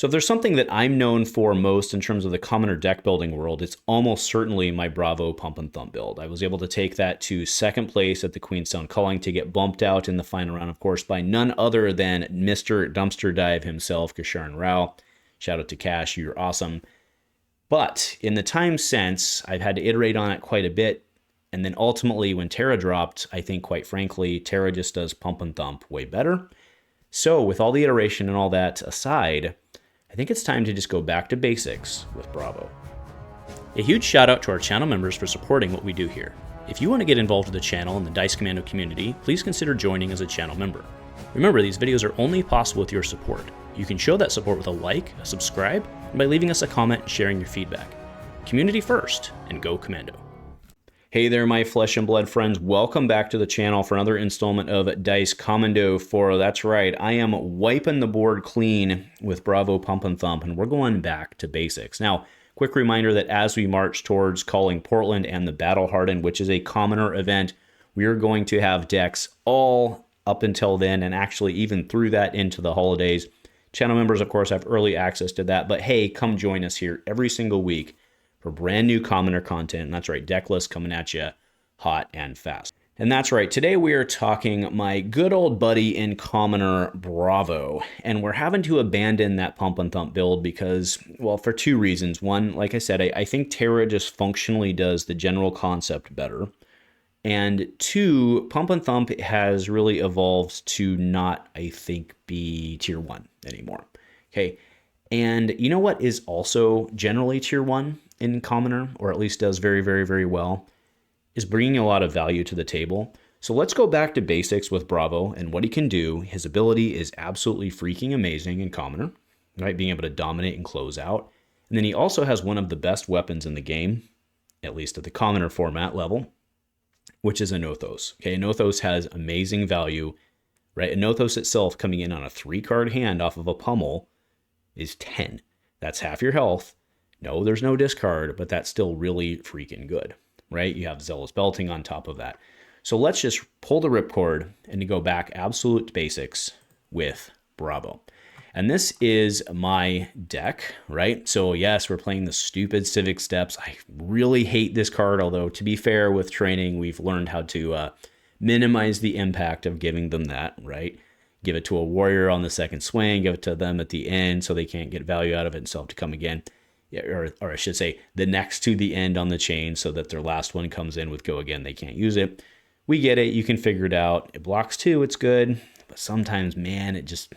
So if there's something that I'm known for most in terms of the commoner deck building world, it's almost certainly my Bravo Pump and Thump build. I was able to take that to second place at the Queenstone Culling to get bumped out in the final round, of course, by none other than Mr. Dumpster Dive himself, Kasharn Rao. Shout out to Cash, you're awesome. But in the time since, I've had to iterate on it quite a bit. And then ultimately when Terra dropped, I think quite frankly, Terra just does Pump and Thump way better. So with all the iteration and all that aside, I think it's time to just go back to basics with Bravo. A huge shout out to our channel members for supporting what we do here. If you want to get involved with the channel and the Dice Commando community, please consider joining as a channel member. Remember, these videos are only possible with your support. You can show that support with a like, a subscribe, and by leaving us a comment and sharing your feedback. Community first, and go Commando. Hey there, my flesh and blood friends. Welcome back to the channel for another installment of Dice Commando 4. That's right, I am wiping the board clean with Bravo Pump and Thump, and we're going back to basics. Now, quick reminder that as we march towards calling Portland and the Battle Hardened, which is a commoner event, we are going to have decks all up until then, and actually even through that into the holidays. Channel members, of course, have early access to that, but hey, come join us here every single week for brand new commoner content. And that's right, deck lists coming at you hot and fast. And that's right, today we are talking my good old buddy in commoner, Bravo. And we're having to abandon that Pump and Thump build because, well, for two reasons. One, like I said, I think Terra just functionally does the general concept better. And two, Pump and Thump has really evolved to not, I think, be tier 1 anymore. Okay, and you know what is also generally tier 1 in commoner, or at least does very, very, very well, is bringing a lot of value to the table. So let's go back to basics with Bravo and what he can do. His ability is absolutely freaking amazing in commoner, right? Being able to dominate and close out. And then he also has one of the best weapons in the game, at least at the commoner format level, which is a Nothos. Okay, Nothos has amazing value, right? A Nothos itself coming in on a 3-card hand off of a pummel is 10. That's half your health. No, there's no discard, but that's still really freaking good, right? You have Zealous Belting on top of that. So let's just pull the ripcord and go back absolute basics with Bravo. And this is my deck, right? So yes, we're playing the stupid Civic Steps. I really hate this card, although to be fair, with training, we've learned how to minimize the impact of giving them that, right? Give it to a warrior on the second swing, give it to them at the end so they can't get value out of it and still have to come again. Or I should say, the next to the end on the chain so that their last one comes in with go again, they can't use it. We get it, you can figure it out. It blocks 2, it's good, but sometimes, man, it just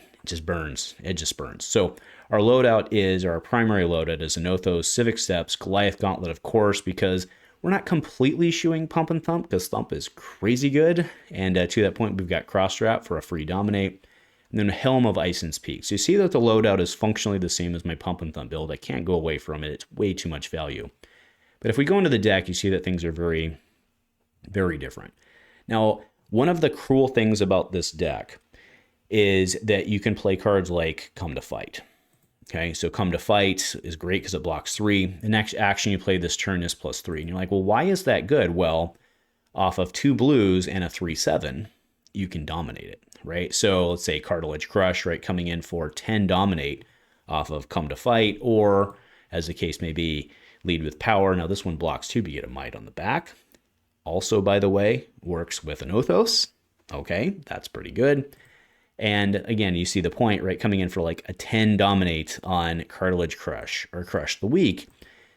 burns. It just burns. So our loadout is, or our primary loadout is Nothos, Civic Steps, Goliath Gauntlet, of course, because we're not completely shooing Pump and Thump because Thump is crazy good. And to that point, we've got Cross Strap for a free Dominate. And then Helm of Ison's Peak. So you see that the loadout is functionally the same as my Pump and Thump build. I can't go away from it. It's way too much value. But if we go into the deck, you see that things are very, very different. Now, one of the cruel things about this deck is that you can play cards like Come to Fight. Okay, so Come to Fight is great because it blocks 3. The next action you play this turn is +3. And you're like, well, why is that good? Well, off of 2 blues and a 3/7, you can dominate it, right? So let's say Cartilage Crush, right, coming in for 10 dominate off of Come to Fight, or as the case may be, Lead with Power. Now this one blocks 2, but you get a Might on the back. Also, by the way, works with an Othos. Okay, that's pretty good. And again, you see the point, right? Coming in for like a 10 dominate on Cartilage Crush or Crush the Weak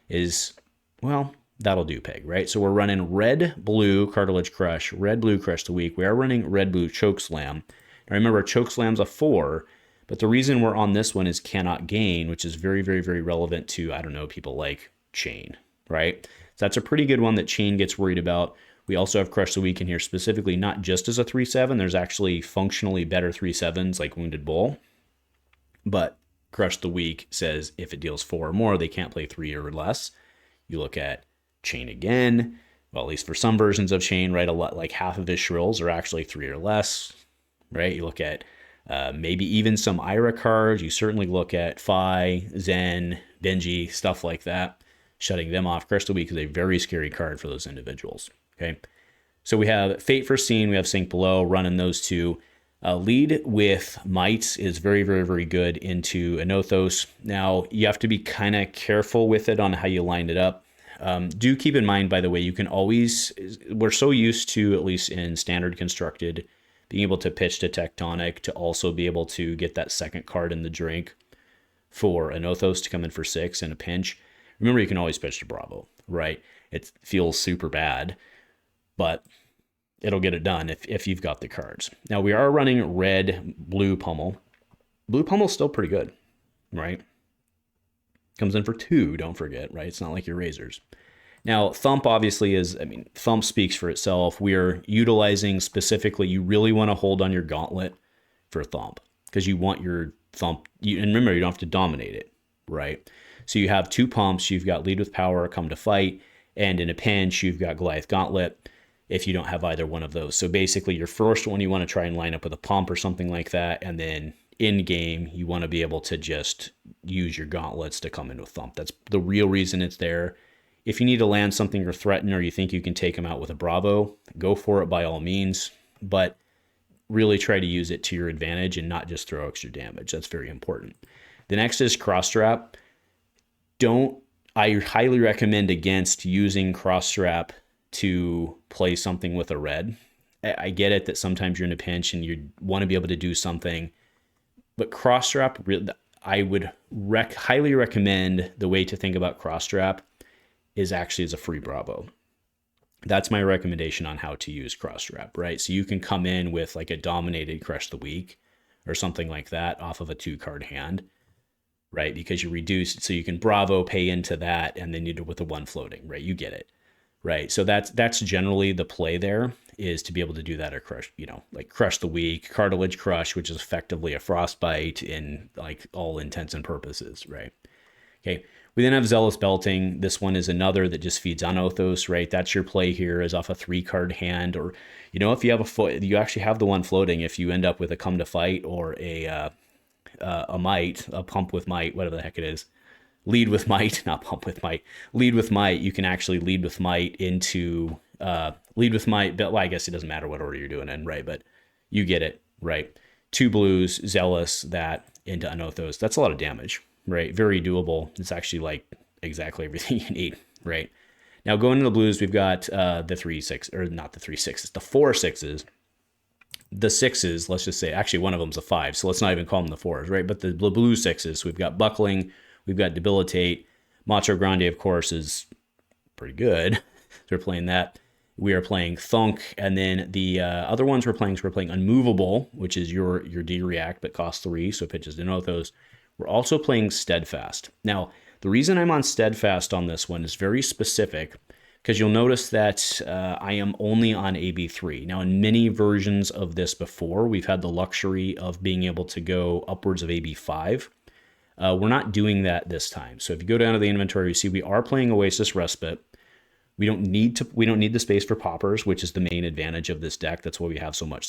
is, well, that'll do peg, right? So we're running red-blue Cartilage Crush, red-blue Crush the Weak. We are running red-blue Chokeslam. Now remember, Chokeslam's a 4, but the reason we're on this one is Cannot Gain, which is very, very, very relevant to, I don't know, people like Chane, right? So that's a pretty good one that Chane gets worried about. We also have Crush the Weak in here specifically, not just as a 3/7. There's actually functionally better 3/7s like Wounded Bull. But Crush the Weak says if it deals 4 or more, they can't play 3 or less. You look at Chane again. Well, at least for some versions of Chane, right? A lot, like half of his shrills are actually 3 or less, right? You look at maybe even some Ira cards. You certainly look at Phi, Zen, Benji, stuff like that. Shutting them off. Crush the Weak is a very scary card for those individuals. Okay, so we have Fate for Scene, we have Sink Below, running those two. Lead with Might is very, very, very good into Anothos. Now, you have to be kind of careful with it on how you line it up. Do keep in mind, by the way, you can always, we're so used to, at least in standard constructed, being able to pitch to Tectonic to also be able to get that second card in the drink for Anothos to come in for 6 in a pinch. Remember, you can always pitch to Bravo, right? It feels super bad, but it'll get it done if you've got the cards. Now, we are running red, blue pummel. Blue pummel's still pretty good, right? Comes in for 2, don't forget, right? It's not like your razors. Now, Thump obviously is, I mean, Thump speaks for itself. We are utilizing specifically, you really want to hold on your gauntlet for Thump because you want your Thump, and remember, you don't have to dominate it, right? So you have 2 pumps, you've got Lead with Power, Come to Fight, and in a pinch, you've got Goliath Gauntlet if you don't have either one of those. So basically, your first one, you want to try and line up with a pump or something like that, and then in game, you want to be able to just use your gauntlets to come in with Thump. That's the real reason it's there. If you need to land something or threaten, or you think you can take them out with a Bravo, go for it by all means, but really try to use it to your advantage and not just throw extra damage. That's very important. The next is Cross Strap. I highly recommend against using Cross Strap to play something with a red. I get it that sometimes you're in a pinch and you want to be able to do something, but Cross Strap, I would highly recommend the way to think about Cross Strap is actually as a free Bravo. That's my recommendation on how to use Cross Strap, right? So you can come in with like a dominated Crush the Weak or something like that off of a 2-card hand, right? Because you reduce it, so you can Bravo pay into that, and then you do it with the 1 floating, right? You get it, right? So that's generally the play there, is to be able to do that or crush, like Crush the Weak, Cartilage Crush, which is effectively a Frostbite in like all intents and purposes, right? Okay. We then have Zealous Belting. This one is another that just feeds on Othos, right? That's your play here, is off a 3-card hand, or if you have you actually have the 1 floating. If you end up with a Come to Fight or a Might, a Pump with Might, whatever the heck it is, Lead with Might, not Pump with Might, Lead with Might. You can actually Lead with Might into Lead with Might. But well, I guess it doesn't matter what order you're doing in, right? But you get it, right? 2 blues, Zealous, that into Unothos. That's a lot of damage, right? Very doable. It's actually like exactly everything you need, right? Now going to the blues, we've got the 3/6, or not the 3/6, the 4/6s. The 6s, let's just say, actually one of them's a 5, so let's not even call them the 4s, right? But the blue 6s, so we've got Buckling, we've got Debilitate. Macho Grande, of course, is pretty good. So we're playing that. We are playing Thunk, and then the other ones we're playing Unmovable, which is your D-React, but costs 3, so it pitches to Nothos. We're also playing Steadfast. Now, the reason I'm on Steadfast on this one is very specific, because you'll notice that I am only on AB3. Now, in many versions of this before, we've had the luxury of being able to go upwards of AB5. We're not doing that this time. So if you go down to the inventory, you see we are playing Oasis Respite. We don't need the space for poppers, which is the main advantage of this deck. That's why we have so much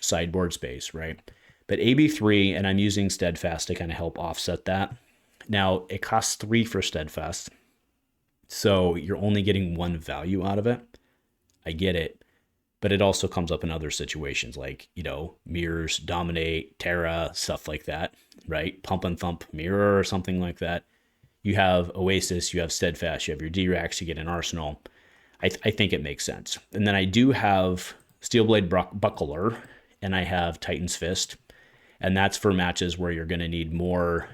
sideboard space, right? But AB3, and I'm using Steadfast to kind of help offset that. Now, it costs 3 for Steadfast, so you're only getting 1 value out of it. I get it, but it also comes up in other situations like, Mirrors, Dominate, Terra, stuff like that, right? Pump and Thump Mirror or something like that. You have Oasis, you have Steadfast, you have your D-Rax, you get an Arsenal. I think it makes sense. And then I do have Steelblade Buckler, and I have Titan's Fist, and that's for matches where you're going to need more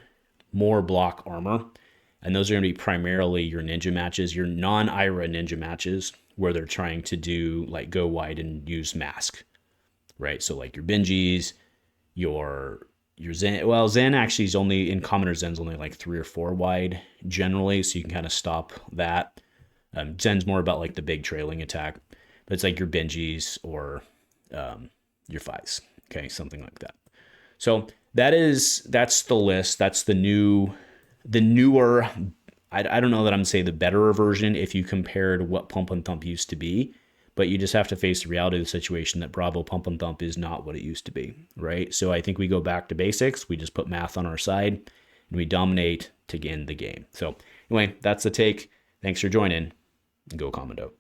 block armor. And those are going to be primarily your ninja matches, your non-Ira ninja matches, where they're trying to do like go wide and use mask, right? So like your Benjis, your Zen. Well, Zen actually is only in commoner. Zen's only like 3 or 4 wide generally, so you can kind of stop that. Zen's more about like the big trailing attack, but it's like your Benjis or your 5s, okay, something like that. So that's the list. That's the newer, I don't know that I'm going to say the better version if you compared what Pump and Thump used to be, but you just have to face the reality of the situation that Bravo Pump and Thump is not what it used to be, right? So I think we go back to basics. We just put math on our side, and we dominate to end the game. So anyway, that's the take. Thanks for joining, and go Commando.